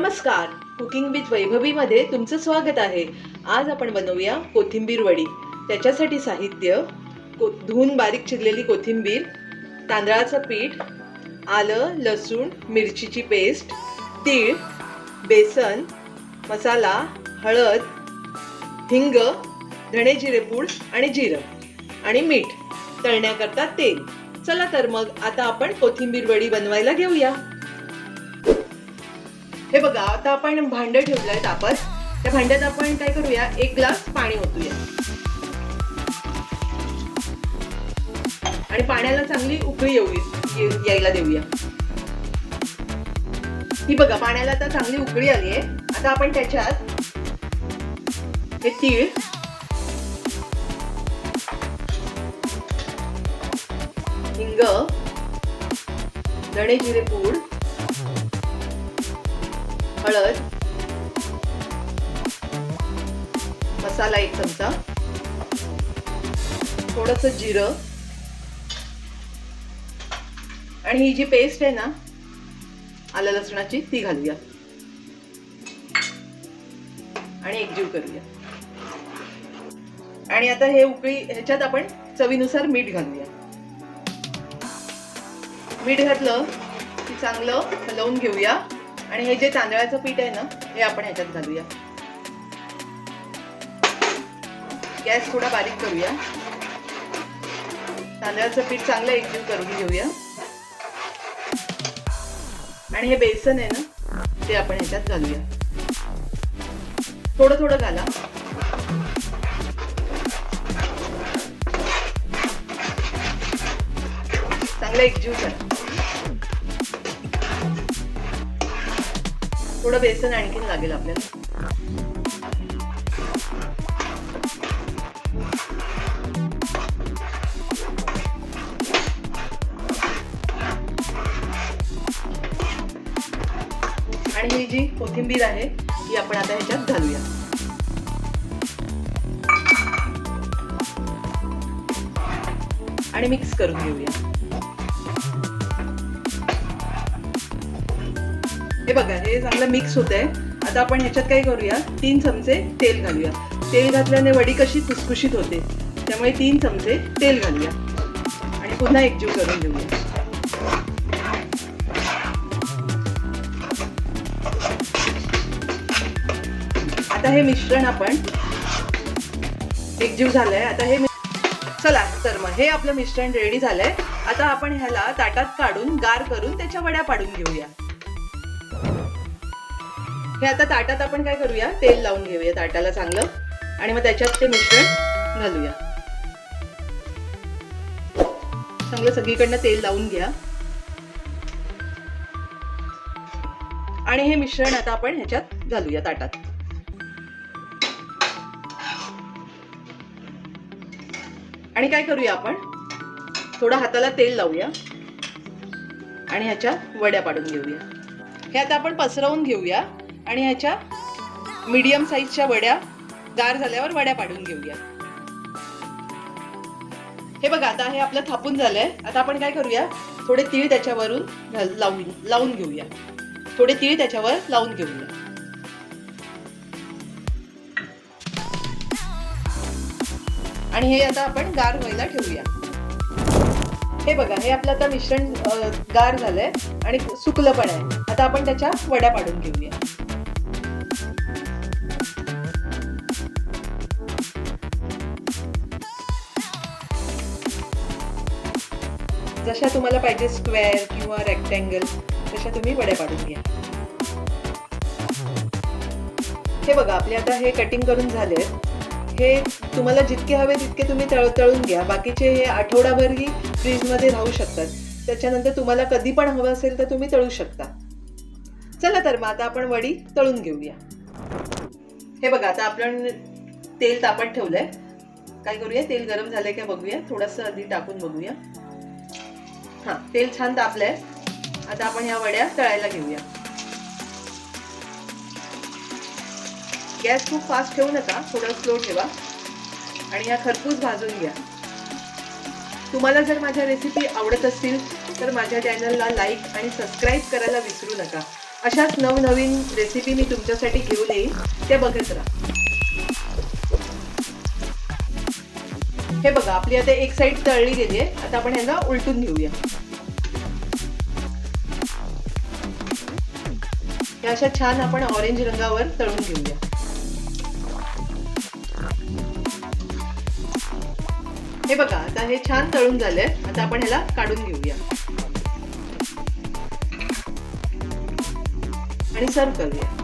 नमस्कार, cooking with Vaibhavi मध्ये तुमचं स्वागत आहे। आज आपण बनवूया कोथिंबीर वडी। त्याच्यासाठी साहित्य: धुवून बारीक चिरलेली कोथिंबीर, तांदळाचं पीठ, आलं लसूण मिरचीची पेस्ट, तीळ, बेसन, मसाला, हळद, हिंग, धणे जिरे पूड आणि जिरं आणि मीठ, तळण्याकरता तेल। चला तर मग आता आपण कोथिंबीर वडी बनवायला घेऊया। हे बघा, आता आपण भांड ठेवलंय तापत। त्या भांड्यात आपण काय करूया, 1 ग्लास पाणी ओतूया आणि पाण्याला चांगली उकळी यायला देऊया। ही बघा, पाण्याला आता चांगली उकळी आली आहे। आता आपण त्याच्यात हे तीळ, हिंग, धणे जिरे पूड, हळद, मसाला 1 चमचा, थोडंसं जिरं आणि ही जी पेस्ट आहे ना आलं लसणाची, ती घालूया आणि एकजीव करूया। आणि आता हे उकळी, ह्याच्यात आपण चवीनुसार मीठ घालूया। मीठ घातलं की चांगलं हलवून घेऊया आणि हे जे तांदळाचं पीठ आहे ना, हे आपण ह्याच्यात घालूया। गॅस थोडा बारीक करूया। तांदळाचं पीठ चांगलं एकजीव करून घेऊया आणि हे बेसन आहे ना, ते आपण ह्याच्यात घालूया। थोडं थोडं घाला। चांगलं एकजीव करा। थोडं बेसन आणखीन लागेल आपल्याला। आणि ही जी कोथिंबीर आहे ही आपण आता ह्याच्यात घालूया आणि मिक्स करून घेऊया। हे बघा, हे चांगलं मिक्स होतंय। आता आपण ह्याच्यात काय करूया, 3 चमचे तेल घालूया। तेल घातल्याने वडी कशी खुसखुशीत होते, त्यामुळे 3 चमचे तेल घालूया आणि पुन्हा एकजीव करून घेऊया। आता हे मिश्रण आपण एकजीव झालंय। आता हे चला तर मग हे आपलं मिश्रण रेडी झालंय। आता आपण ह्याला ताटात काढून गार करून त्याच्या वड्या पाडून घेऊया। हे आता ताटात आपण काय करूया, तेल लावून घेऊया ताटाला चांगलं आणि मग त्याच्यात ते मिश्रण घालूया। चांगलं सगळीकडनं तेल लावून घ्या आणि हे मिश्रण आता आपण ह्याच्यात घालूया ताटात। आणि काय करूया, आपण थोडं हाताला तेल लावूया आणि ह्याच्या वड्या पाडून घेऊया। हे आता आपण पसरवून घेऊया आणि ह्याच्या मीडियम साईजच्या वड्या गार झाल्यावर वड्या पाडून घेऊया। हे बघा, आता हे आपलं थापून झालंय। आता आपण काय करूया, थोडे तीळ त्याच्यावरून लावून घेऊया। थोडे तीळ त्याच्यावर लावून घेऊया आणि हे आता आपण गार व्हायला ठेवूया। हे बघा, हे आपलं आता मिश्रण गार झालंय आणि सुकलं पण आहे। आता आपण त्याच्या वड्या पाडून घेऊया। जशा तुम्हाला पाहिजे, स्क्वेअर किंवा रेक्टँगल, तशा तुम्ही वड्या पाडून घ्या। हे बघा, आपले आता हे कटिंग करून झाले। हे तुम्हाला जितके हवे तितके तुम्ही तळून घ्या। बाकीचे हे आठवडाभरही फ्रीजमध्ये राहू शकतात। त्याच्यानंतर तुम्हाला कधी पण हवं असेल तर तुम्ही तळू शकता। चला तर मग आता आपण वडी तळून घेऊया। हे बघा, आता आपण तेल तापत ठेवलंय। काय करूया, तेल गरम झालंय का बघूया। थोडंसं आधी टाकून बघूया। हा, तेल छान तापलंय। आता आपण ह्या वड्या तळायला घेऊया। गॅस खूप फास्ट ठेवू नका, थोडं स्लो ठेवा आणि ह्या खरपूस भाजून घ्या। तुम्हाला जर माझ्या रेसिपी आवडत असतील तर माझ्या चॅनलला लाईक आणि सबस्क्राईब करायला विसरू नका अशाच नवनवीन रेसिपी मी तुमच्यासाठी घेऊन येईन, त्या बघत राहा. हे बघा, आपली आता एक साईड तळली गेली आहे. आता आपण ह्यांना उलटून घेऊया. हे अशा छान आपण ऑरेंज रंगावर तळून घेऊया. हे बघा, आता हे छान तळून झालंय. आता आपण ह्याला काढून घेऊया आणि सर्व करूया.